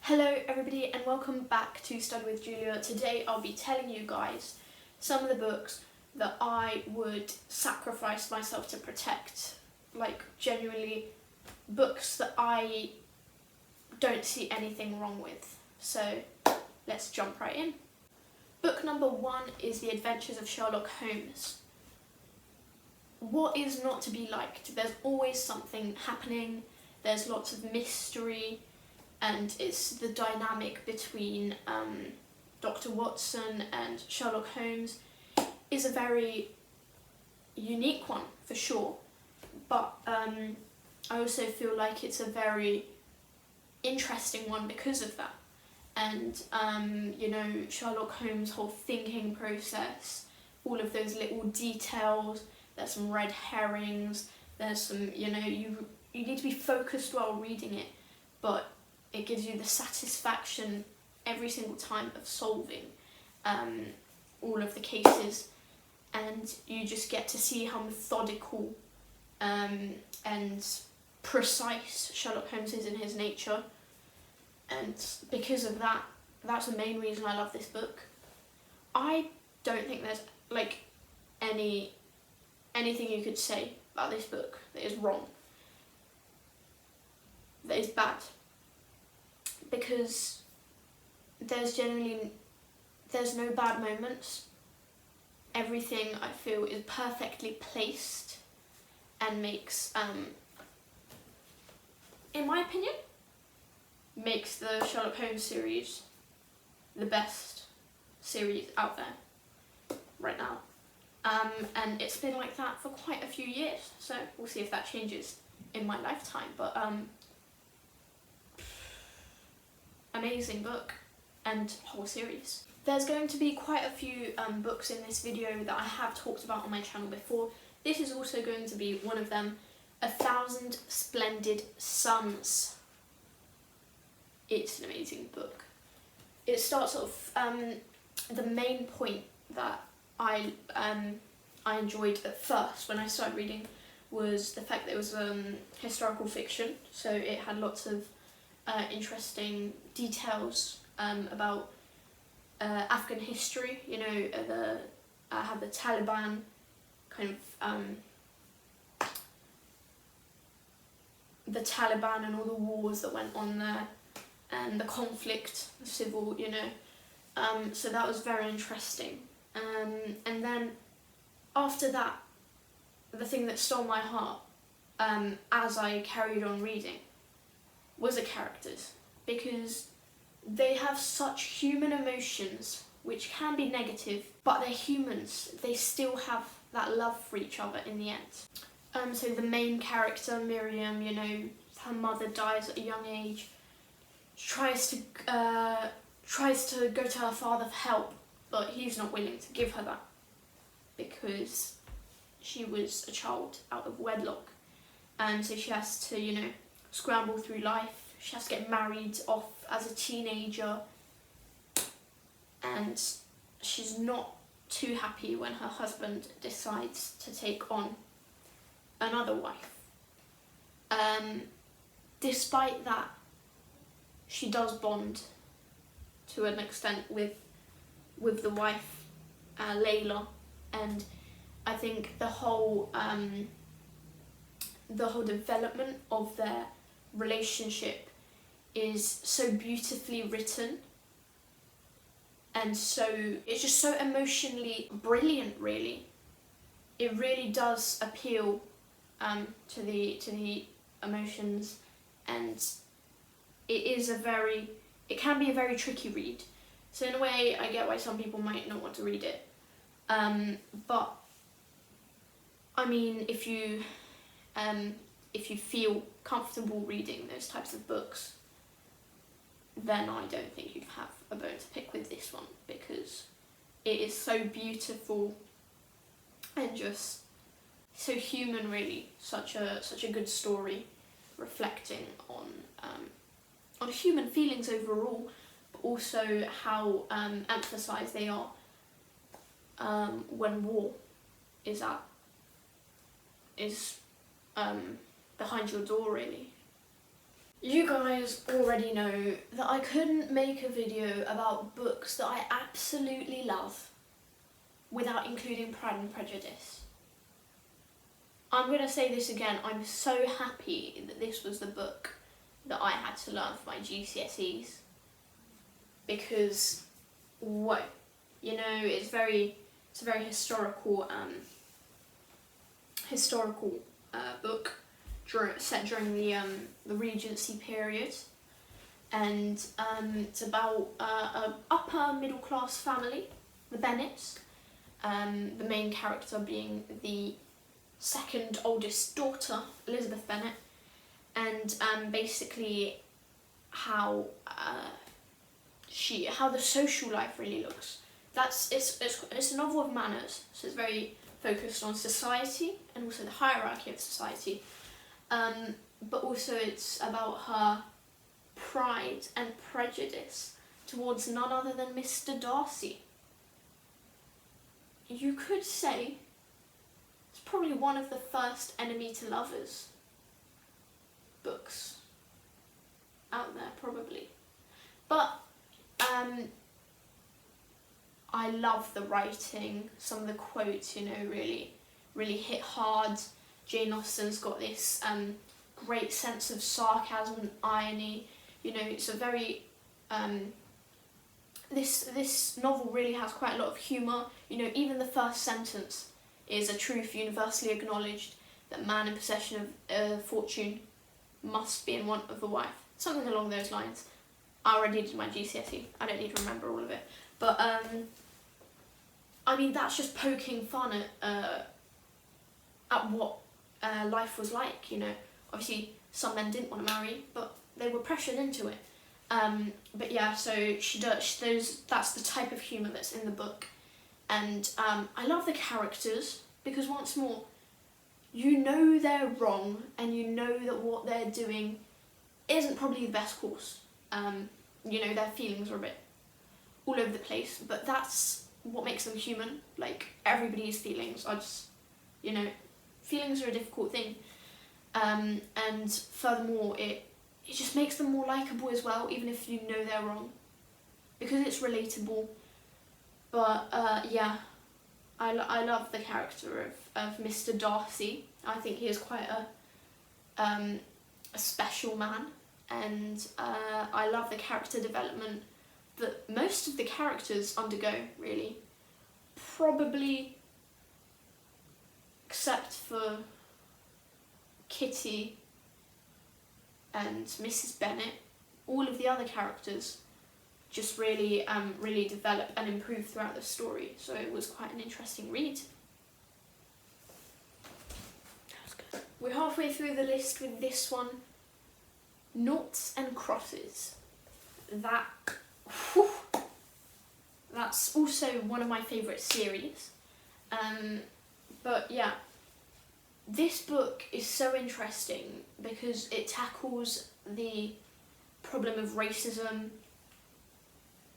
Hello everybody and welcome back to Study with Julia. Today I'll be telling you guys some of the books that I would sacrifice myself to protect. Like genuinely books that I don't see anything wrong with. So let's jump right in. Book number 1 is The Adventures of Sherlock Holmes. What is not to be liked? There's always something happening, there's lots of mystery, and it's the dynamic between Dr. Watson and Sherlock Holmes is a very unique one for sure, but I also feel like it's a very interesting one because of that. And you know, Sherlock Holmes' whole thinking process, all of those little details, there's some red herrings, there's some, you know, you need to be focused while reading it, but it gives you the satisfaction every single time of solving all of the cases, and you just get to see how methodical and precise Sherlock Holmes is in his nature, and because of that, that's the main reason I love this book. I don't think there's like anything you could say about this book that is wrong, that is bad. Because there's no bad moments. Everything I feel is perfectly placed and makes, in my opinion, makes the Sherlock Holmes series the best series out there right now. And it's been like that for quite a few years, so we'll see if that changes in my lifetime, but amazing book and whole series. There's going to be quite a few books in this video that I have talked about on my channel before. This is also going to be one of them, 1,000 Splendid Suns. It's an amazing book. It starts off, the main point that I enjoyed at first when I started reading was the fact that it was historical fiction, so it had lots of interesting details about Afghan history. You know, how the Taliban kind of the Taliban and all the wars that went on there, and the conflict, the civil, you know. So that was very interesting. And then after that, the thing that stole my heart as I carried on reading was the characters, because they have such human emotions, which can be negative, but they're humans. They still have that love for each other in the end. So the main character, Miriam, you know, her mother dies at a young age. She tries to go to her father for help, but he's not willing to give her that because she was a child out of wedlock, and so she has to, you know, scramble through life. She has to get married off as a teenager, and she's not too happy when her husband decides to take on another wife. Despite that, she does bond to an extent with the wife, Layla, and I think the whole development of their relationship is so beautifully written, and so it's just so emotionally brilliant. Really, it really does appeal to the emotions, and it can be a very tricky read. So in a way, I get why some people might not want to read it, but I mean, if you feel comfortable reading those types of books, then I don't think you'd have a bone to pick with this one, because it is so beautiful and just so human, really. Such a good story, reflecting on human feelings overall, but also how emphasised they are when war is behind your door, really. You guys already know that I couldn't make a video about books that I absolutely love without including Pride and Prejudice. I'm going to say this again, I'm so happy that this was the book that I had to learn for my GCSEs, because, whoa, you know, it's a very historical book set during the Regency period, and it's about an upper middle class family, the Bennets, the main character being the second oldest daughter, Elizabeth Bennet, and basically how the social life really looks. It's a novel of manners, so it's very focused on society and also the hierarchy of society, but also it's about her pride and prejudice towards none other than Mr. Darcy. You could say it's probably one of the first enemy to lovers books out there, probably. But I love the writing. Some of the quotes, you know, really hit hard. Jane Austen's got this great sense of sarcasm and irony. You know, it's a very this novel really has quite a lot of humour. You know, even the first sentence is a truth universally acknowledged, that man in possession of fortune must be in want of a wife. Something along those lines. I already did my GCSE, I don't need to remember all of it. But, I mean, that's just poking fun at what life was like, you know. Obviously, some men didn't want to marry, but they were pressured into it. But yeah, so that's the type of humour that's in the book. And I love the characters, because once more, you know they're wrong, and you know that what they're doing isn't probably the best course. You know, their feelings are a bit all over the place, but that's what makes them human. Like, everybody's feelings are just, you know, feelings are a difficult thing. And furthermore, it just makes them more likeable as well, even if you know they're wrong, because it's relatable. But yeah, I love the character of Mr. Darcy. I think he is quite a special man, and I love the character development that most of the characters undergo, really. Probably except for Kitty and Mrs. Bennet, all of the other characters just really develop and improve throughout the story. So it was quite an interesting read. That was good. We're halfway through the list with this one, Noughts and Crosses. That's also one of my favourite series. But yeah, this book is so interesting because it tackles the problem of racism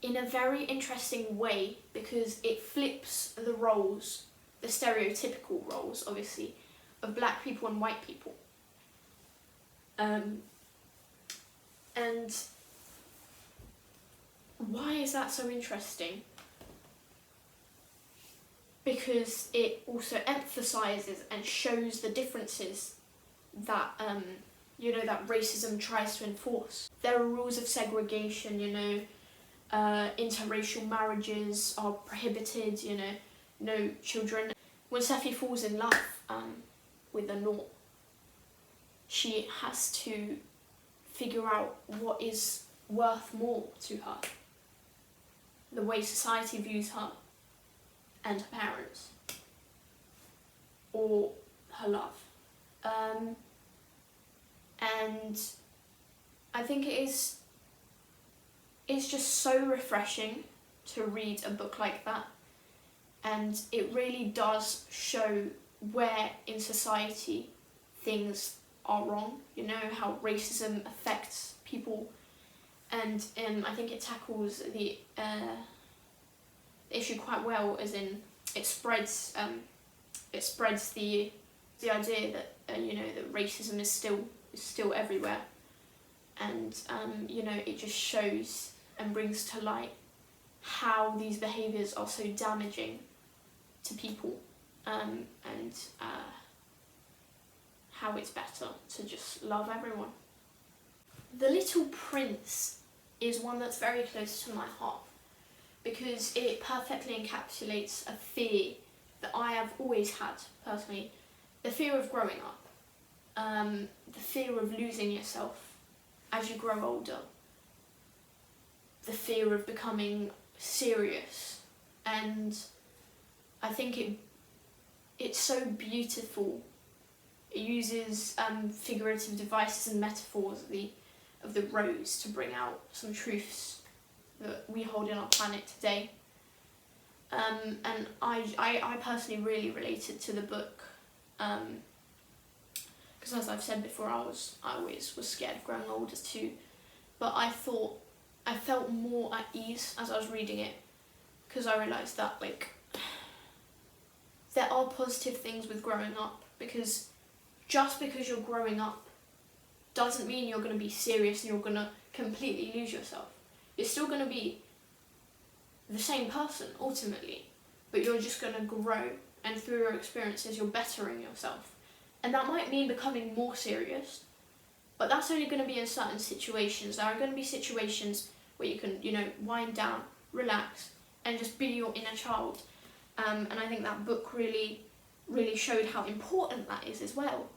in a very interesting way, because it flips the roles, the stereotypical roles, obviously, of black people and white people. And why is that so interesting? Because it also emphasises and shows the differences that you know, that racism tries to enforce. There are rules of segregation, you know, interracial marriages are prohibited, you know, no children. When Seffi falls in love with a Nought, she has to figure out what is worth more to her, the way society views her and her parents, or her love. And I think it's just so refreshing to read a book like that, and it really does show where in society things are wrong, you know, how racism affects people. And I think it tackles the issue quite well, as in it spreads the idea that you know, that racism is still everywhere, and you know, it just shows and brings to light how these behaviours are so damaging to people, and how it's better to just love everyone. The Little Prince is one that's very close to my heart because it perfectly encapsulates a fear that I have always had personally, the fear of growing up, the fear of losing yourself as you grow older, the fear of becoming serious, and I think it's so beautiful. It uses figurative devices and metaphors of the rose to bring out some truths that we hold in our planet today. And I personally really related to the book, because as I've said before, I always was scared of growing older too, but I felt more at ease as I was reading it, because I realised that, like, there are positive things with growing up, because just because you're growing up doesn't mean you're going to be serious and you're going to completely lose yourself. You're still going to be the same person ultimately, but you're just going to grow, and through your experiences you're bettering yourself. And that might mean becoming more serious, but that's only going to be in certain situations. There are going to be situations where you can, you know, wind down, relax, and just be your inner child. And I think that book really showed how important that is as well.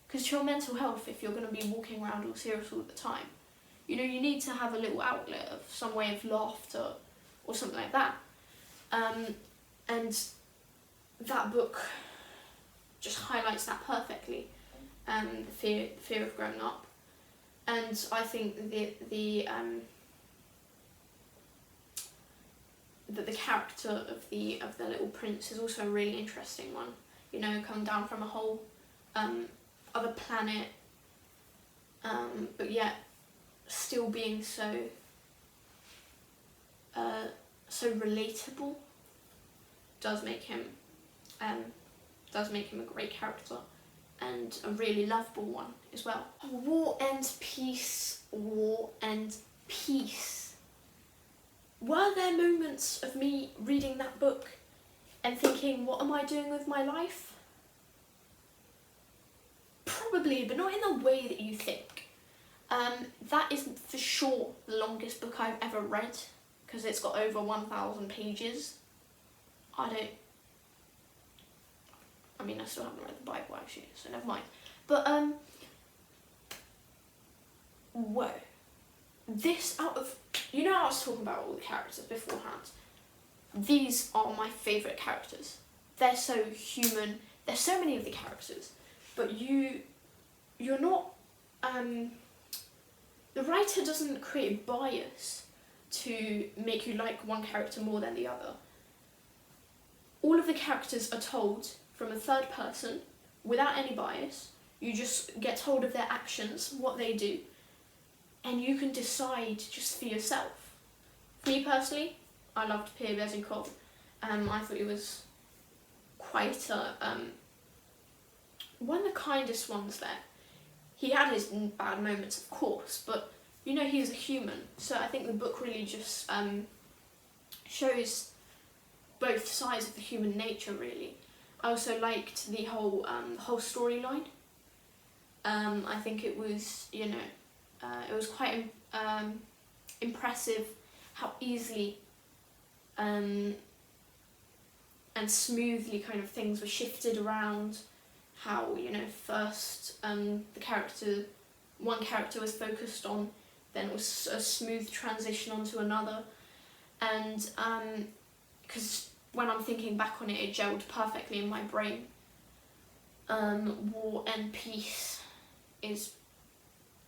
Because to your mental health, if you're going to be walking around all serious all the time, you know, you need to have a little outlet of some way of laughter or something like that. And that book just highlights that perfectly, the fear of growing up. And I think the character of the Little Prince is also a really interesting one. You know, coming down from a whole other planet, but yet still being so relatable does make him a great character, and a really lovable one as well. War and Peace, War and Peace. Were there moments of me reading that book and thinking, what am I doing with my life? Probably, but not in the way that you think. That is for sure the longest book I've ever read, because it's got over 1,000 pages. I still haven't read the Bible actually, so never mind. But, whoa. This you know, I was talking about all the characters beforehand. These are my favourite characters. They're so human. There's so many of the characters, but you're not, the writer doesn't create bias to make you like one character more than the other. All of the characters are told from a third person without any bias. You just get told of their actions, what they do, and you can decide just for yourself. For me personally, I loved Pierre Bezukhov. I thought he was quite one of the kindest ones there. He had his bad moments, of course, but you know, he's a human. So I think the book really just shows both sides of the human nature, really. I also liked the whole storyline. I think it was, you know, it was quite impressive how easily and smoothly kind of things were shifted around. How, you know, first one character was focused on, then it was a smooth transition onto another, and because when I'm thinking back on it, it gelled perfectly in my brain. War and Peace is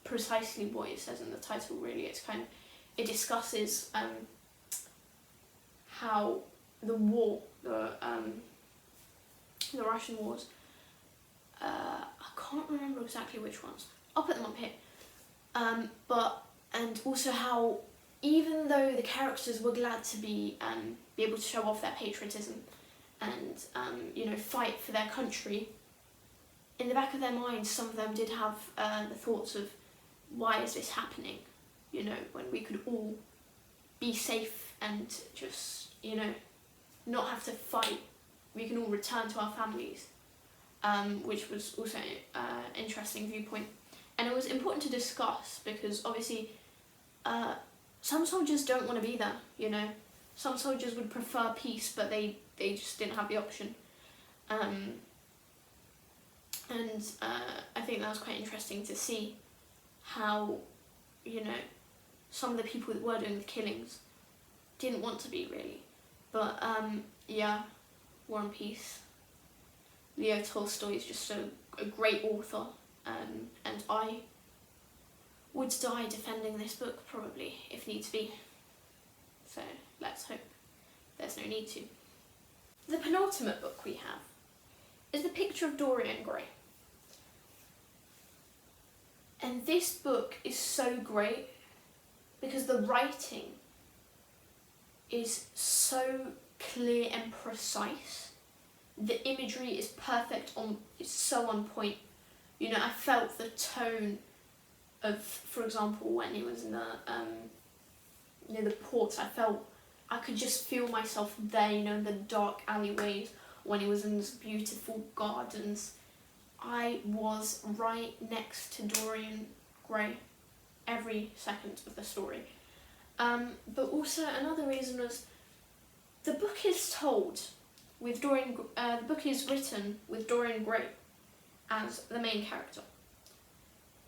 precisely what it says in the title, really. It discusses how the war, the Russian wars, I can't remember exactly which ones, I'll put them up here, and also how, even though the characters were glad to be able to show off their patriotism and you know, fight for their country, in the back of their minds some of them did have the thoughts of why is this happening, you know, when we could all be safe and just, you know, not have to fight. We can all return to our families, which was also an interesting viewpoint. And it was important to discuss because obviously some soldiers don't want to be there, you know. Some soldiers would prefer peace, but they just didn't have the option. And I think that was quite interesting to see how, you know, some of the people that were doing the killings didn't want to be, really. But yeah, War and Peace. Leo Tolstoy is just a great author, and I would die defending this book, probably, if needs be. So let's hope there's no need to. The penultimate book we have is The Picture of Dorian Gray. And this book is so great because the writing is so clear and precise. The imagery is perfect, it's so on point. You know, I felt the tone of, for example, when he was in the near the port, I could just feel myself there, you know, in the dark alleyways, when he was in these beautiful gardens. I was right next to Dorian Gray every second of the story. But also another reason was the book is told with the book is written with Dorian Gray as the main character.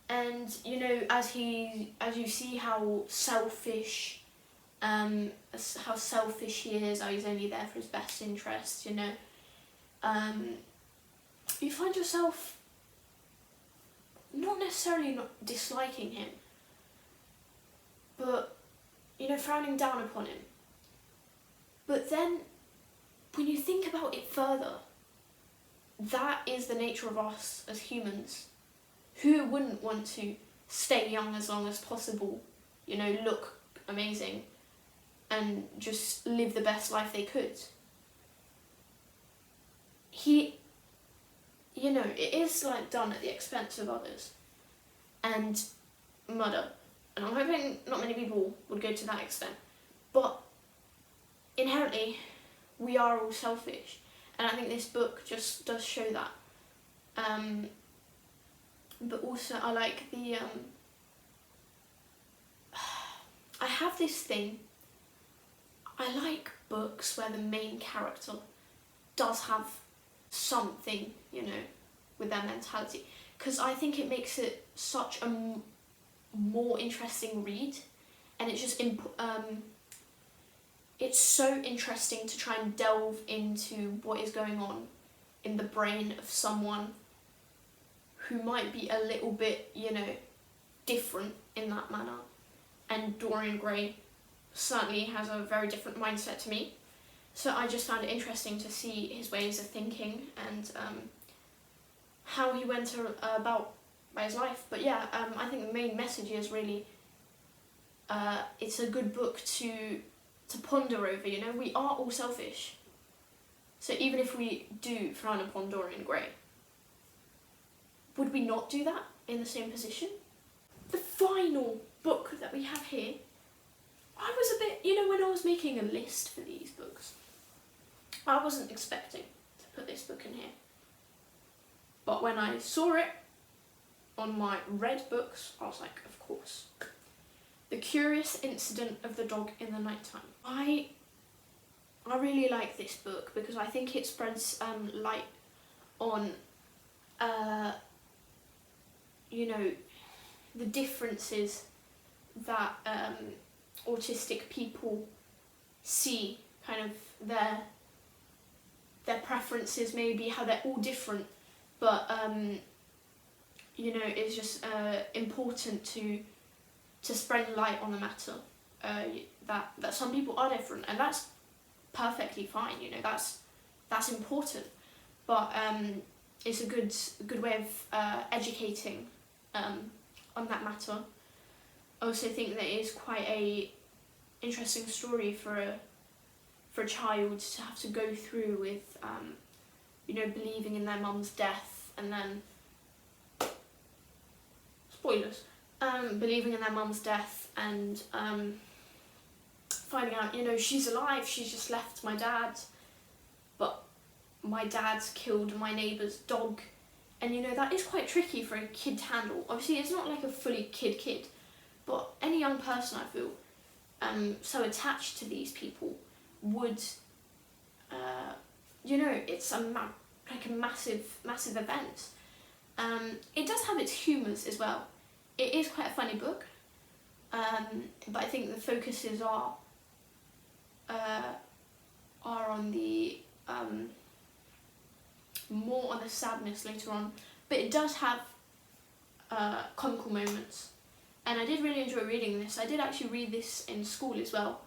And you know, as you see how selfish he is, how he's only there for his best interests, you know, you find yourself not necessarily not disliking him, but, you know, frowning down upon him. But then, when you think about it further, that is the nature of us as humans. Who wouldn't want to stay young as long as possible, you know, look amazing, and just live the best life they could? You know, it is like done at the expense of others and murder. And I'm hoping not many people would go to that extent. But inherently, we are all selfish. And I think this book just does show that. But also, I like the... I have this thing. I like books where the main character does have something, you know, with their mentality, because I think it makes it such a more interesting read, and it's just it's so interesting to try and delve into what is going on in the brain of someone who might be a little bit, you know, different in that manner. And Dorian Gray certainly has a very different mindset to me. So I just found it interesting to see his ways of thinking and how he went about by his life. But yeah, I think the main message is really, it's a good book to ponder over, you know. We are all selfish. So even if we do frown upon Dorian Gray, would we not do that in the same position? The final book that we have here, I was a bit, you know, when I was making a list for these books, I wasn't expecting to put this book in here. But when I saw it on my read books, I was like, of course. The Curious Incident of the Dog in the Nighttime. I really like this book because I think it spreads light on, you know, the differences that autistic people see, kind of their preferences, maybe how they're all different, but you know, it's just important to spread light on the matter, that some people are different, and that's perfectly fine, you know, that's important, but it's a good way of educating on that matter. I also think that it is quite a interesting story for a child to have to go through with, you know, believing in their mum's death, and then, spoilers, believing in their mum's death and finding out, you know, she's alive, she's just left my dad, but my dad's killed my neighbour's dog. And you know, that is quite tricky for a kid to handle. Obviously it's not like a fully kid, but any young person, I feel, so attached to these people would, you know, it's like a massive event. It does have its humours as well. It is quite a funny book, but I think the focuses are on the more on the sadness later on, but it does have comical moments, and I did really enjoy reading this. I did actually read this in school as well,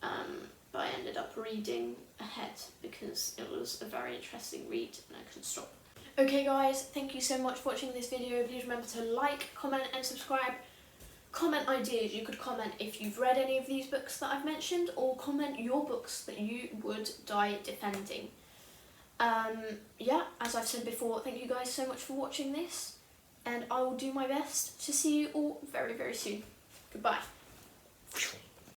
but I ended up reading ahead because it was a very interesting read and I couldn't stop. Okay guys, thank you so much for watching this video. Please remember to like, comment and subscribe. Comment ideas. You could comment if you've read any of these books that I've mentioned, or comment your books that you would die defending. Yeah, as I've said before, thank you guys so much for watching this, and I will do my best to see you all very, very soon. Goodbye.